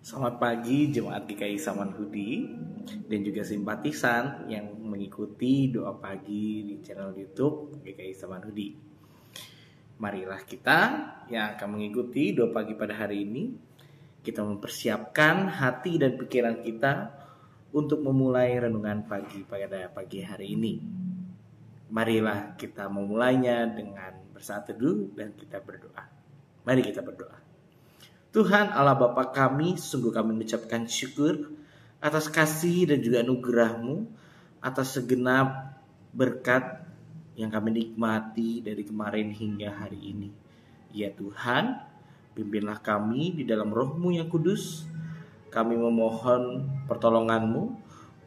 Selamat pagi Jemaat GKI Samanhudi dan juga simpatisan yang mengikuti doa pagi di channel YouTube GKI Samanhudi. Marilah kita yang akan mengikuti doa pagi pada hari ini, kita mempersiapkan hati dan pikiran kita untuk memulai renungan pagi pada pagi hari ini. Marilah kita memulainya dengan bersaat teduh dan kita berdoa. Mari kita berdoa. Tuhan Allah Bapa kami, sungguh kami mengucapkan syukur atas kasih dan juga anugerah-Mu, atas segenap berkat yang kami nikmati dari kemarin hingga hari ini. Ya Tuhan, pimpinlah kami di dalam Roh-Mu yang kudus. Kami memohon pertolongan-Mu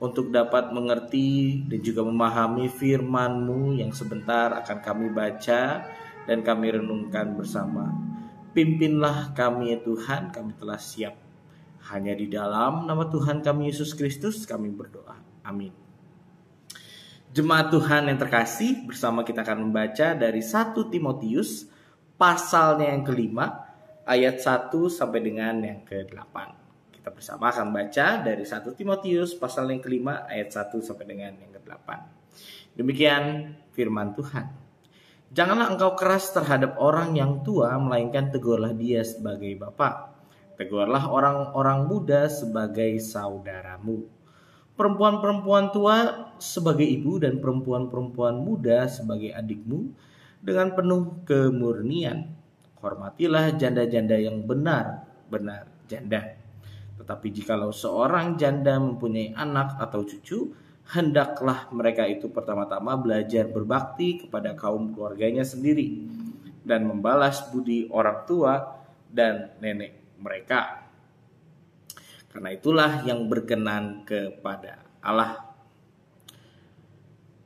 untuk dapat mengerti dan juga memahami firman-Mu yang sebentar akan kami baca dan kami renungkan bersama. Pimpinlah kami ya Tuhan, kami telah siap. Hanya di dalam nama Tuhan kami Yesus Kristus kami berdoa. Amin. Jemaat Tuhan yang terkasih, bersama kita akan membaca dari 1 Timotius pasalnya yang kelima, ayat 1 sampai dengan yang ke-8. Kita bersama akan baca dari 1 Timotius pasal yang kelima, ayat 1 sampai dengan yang ke-8. Demikian firman Tuhan. Janganlah engkau keras terhadap orang yang tua, melainkan tegurlah dia sebagai bapa. Tegurlah orang-orang muda sebagai saudaramu. Perempuan-perempuan tua sebagai ibu dan perempuan-perempuan muda sebagai adikmu dengan penuh kemurnian. Hormatilah janda-janda yang benar-benar janda. Tetapi jikalau seorang janda mempunyai anak atau cucu, hendaklah mereka itu pertama-tama belajar berbakti kepada kaum keluarganya sendiri dan membalas budi orang tua dan nenek mereka. Karena itulah yang berkenan kepada Allah.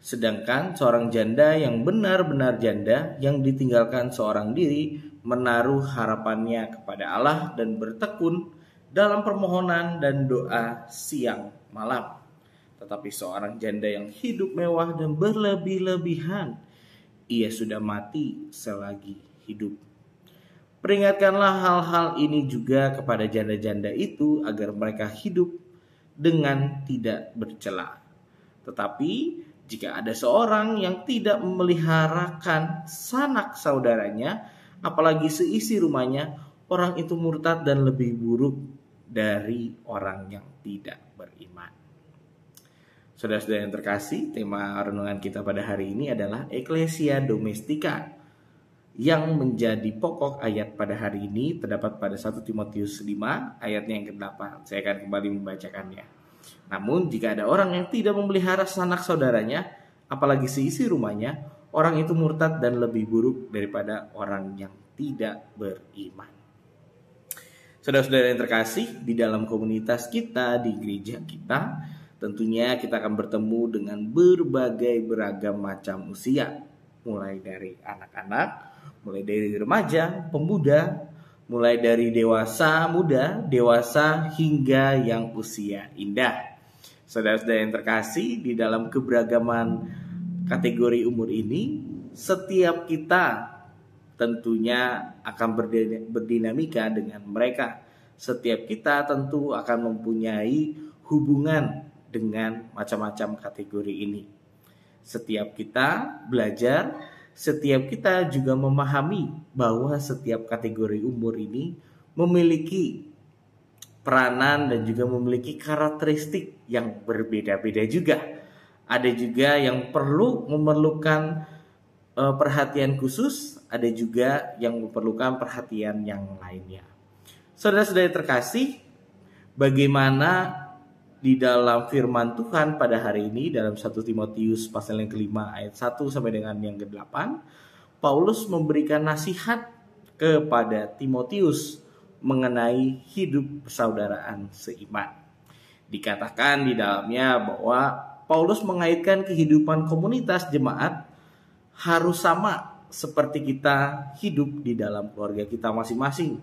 Sedangkan seorang janda yang benar-benar janda yang ditinggalkan seorang diri menaruh harapannya kepada Allah dan bertekun dalam permohonan dan doa siang malam. Tetapi seorang janda yang hidup mewah dan berlebih-lebihan, ia sudah mati selagi hidup. Peringatkanlah hal-hal ini juga kepada janda-janda itu agar mereka hidup dengan tidak bercela. Tetapi jika ada seorang yang tidak memeliharakan sanak saudaranya, apalagi seisi rumahnya, orang itu murtad dan lebih buruk dari orang yang tidak beriman. Saudara-saudara yang terkasih, tema renungan kita pada hari ini adalah Ecclesia Domestica, yang menjadi pokok ayat pada hari ini terdapat pada 1 Timotius 5 ayatnya yang ke-8. Saya akan kembali membacakannya. Namun jika ada orang yang tidak memelihara sanak saudaranya, apalagi seisi rumahnya, orang itu murtad dan lebih buruk daripada orang yang tidak beriman. Saudara-saudara yang terkasih, di dalam komunitas kita, di gereja kita, tentunya kita akan bertemu dengan berbagai beragam macam usia. Mulai dari anak-anak, mulai dari remaja, pemuda, mulai dari dewasa, muda, dewasa, hingga yang usia indah. Saudara-saudara yang terkasih, di dalam keberagaman kategori umur ini, setiap kita tentunya akan berdinamika dengan mereka. Setiap kita tentu akan mempunyai hubungan dengan macam-macam kategori ini. Setiap kita belajar, setiap kita juga memahami bahwa setiap kategori umur ini memiliki peranan dan juga memiliki karakteristik yang berbeda-beda juga. Ada juga yang memerlukan perhatian khusus, ada juga yang memerlukan perhatian yang lainnya. Saudara-saudara terkasih, bagaimana di dalam firman Tuhan pada hari ini dalam 1 Timotius pasal yang kelima ayat 1 sampai dengan yang ke-8, Paulus memberikan nasihat kepada Timotius mengenai hidup persaudaraan seiman. Dikatakan di dalamnya bahwa Paulus mengaitkan kehidupan komunitas jemaat harus sama seperti kita hidup di dalam keluarga kita masing-masing.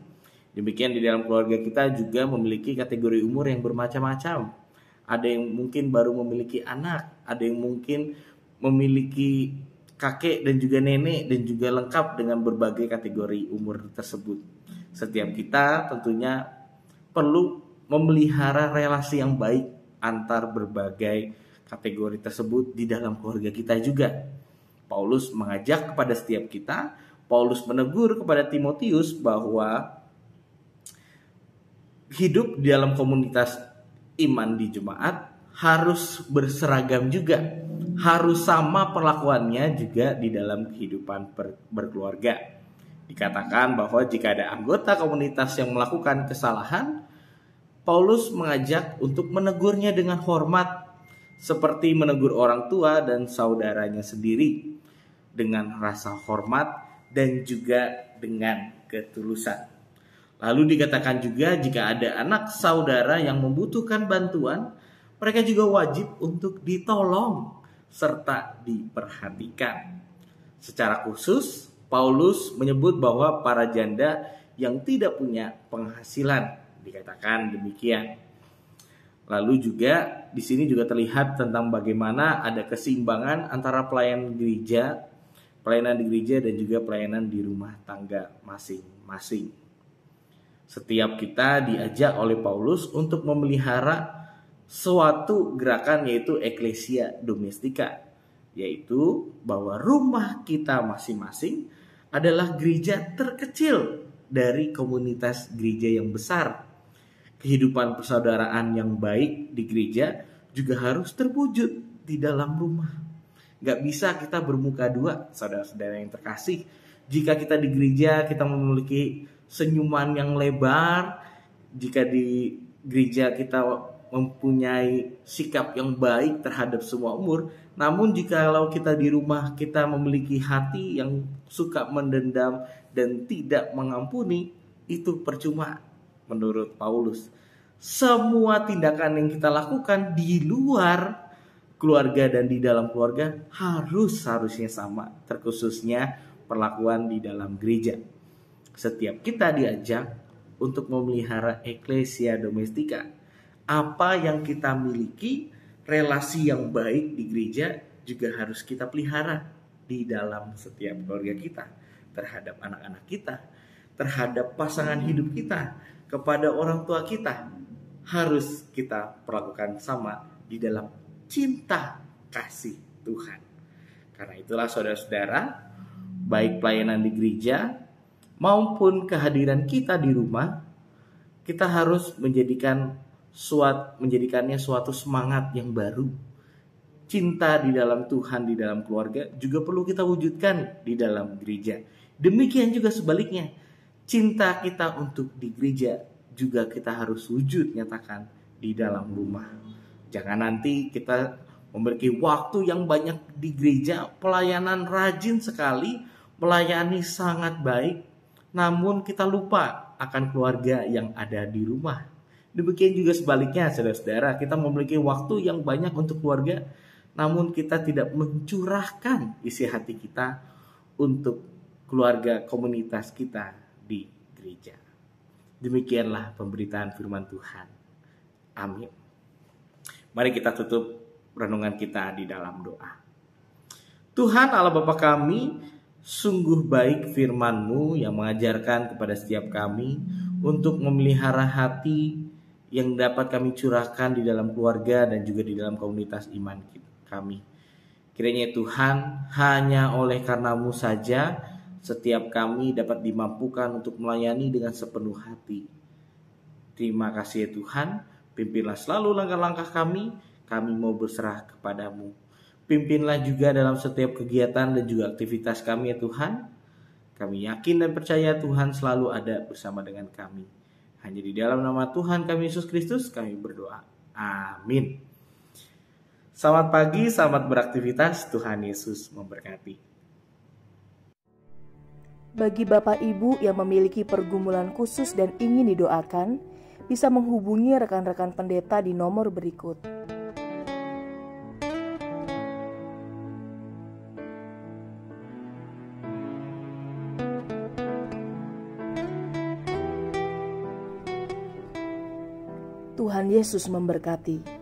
Demikian di dalam keluarga kita juga memiliki kategori umur yang bermacam-macam. Ada yang mungkin baru memiliki anak, ada yang mungkin memiliki kakek dan juga nenek dan juga lengkap dengan berbagai kategori umur tersebut. Setiap kita tentunya perlu memelihara relasi yang baik antar berbagai kategori tersebut di dalam keluarga kita juga. Paulus mengajak kepada setiap kita, Paulus menegur kepada Timotius bahwa hidup di dalam komunitas iman di jemaat harus berseragam juga, harus sama perlakuannya juga di dalam kehidupan berkeluarga. Dikatakan bahwa jika ada anggota komunitas yang melakukan kesalahan, Paulus mengajak untuk menegurnya dengan hormat, seperti menegur orang tua dan saudaranya sendiri, dengan rasa hormat dan juga dengan ketulusan. Lalu dikatakan juga jika ada anak saudara yang membutuhkan bantuan, mereka juga wajib untuk ditolong serta diperhatikan. Secara khusus, Paulus menyebut bahwa para janda yang tidak punya penghasilan, dikatakan demikian. Lalu juga di sini juga terlihat tentang bagaimana ada keseimbangan antara pelayanan di gereja dan juga pelayanan di rumah tangga masing-masing. Setiap kita diajak oleh Paulus untuk memelihara suatu gerakan, yaitu Ecclesia Domestica, yaitu bahwa rumah kita masing-masing adalah gereja terkecil dari komunitas gereja yang besar. Kehidupan persaudaraan yang baik di gereja juga harus terwujud di dalam rumah. Gak bisa kita bermuka dua, saudara-saudara yang terkasih. Jika kita di gereja kita memiliki senyuman yang lebar, jika di gereja kita mempunyai sikap yang baik terhadap semua umur, namun jikalau kita di rumah kita memiliki hati yang suka mendendam dan tidak mengampuni, itu percuma menurut Paulus. Semua tindakan yang kita lakukan di luar keluarga dan di dalam keluarga harusnya sama, terkhususnya perlakuan di dalam gereja. Setiap kita diajak untuk memelihara Ecclesia Domestica. Apa yang kita miliki, relasi yang baik di gereja juga harus kita pelihara di dalam setiap keluarga kita, terhadap anak-anak kita, terhadap pasangan hidup kita, kepada orang tua kita. Harus kita perlakukan sama di dalam cinta kasih Tuhan. Karena itulah saudara-saudara, baik pelayanan di gereja maupun kehadiran kita di rumah, kita harus menjadikannya suatu semangat yang baru. Cinta di dalam Tuhan, di dalam keluarga juga perlu kita wujudkan di dalam gereja. Demikian juga sebaliknya, cinta kita untuk di gereja juga kita harus wujud nyatakan di dalam rumah. Jangan nanti kita memiliki waktu yang banyak di gereja, pelayanan rajin sekali, melayani sangat baik, namun kita lupa akan keluarga yang ada di rumah. Demikian juga sebaliknya, saudara-saudara, kita memiliki waktu yang banyak untuk keluarga, namun kita tidak mencurahkan isi hati kita untuk keluarga komunitas kita di gereja. Demikianlah pemberitaan firman Tuhan. Amin. Mari kita tutup renungan kita di dalam doa. Tuhan Allah Bapa kami, sungguh baik firman-Mu yang mengajarkan kepada setiap kami untuk memelihara hati yang dapat kami curahkan di dalam keluarga dan juga di dalam komunitas iman kami. Kiranya Tuhan, hanya oleh karena-Mu saja setiap kami dapat dimampukan untuk melayani dengan sepenuh hati. Terima kasih ya Tuhan, pimpinlah selalu langkah-langkah kami mau berserah kepada-Mu. Pimpinlah juga dalam setiap kegiatan dan juga aktivitas kami ya Tuhan. Kami yakin dan percaya Tuhan selalu ada bersama dengan kami. Hanya di dalam nama Tuhan kami Yesus Kristus kami berdoa. Amin. Selamat pagi, selamat beraktivitas. Tuhan Yesus memberkati. Bagi Bapak Ibu yang memiliki pergumulan khusus dan ingin didoakan, bisa menghubungi rekan-rekan pendeta di nomor berikut. Tuhan Yesus memberkati.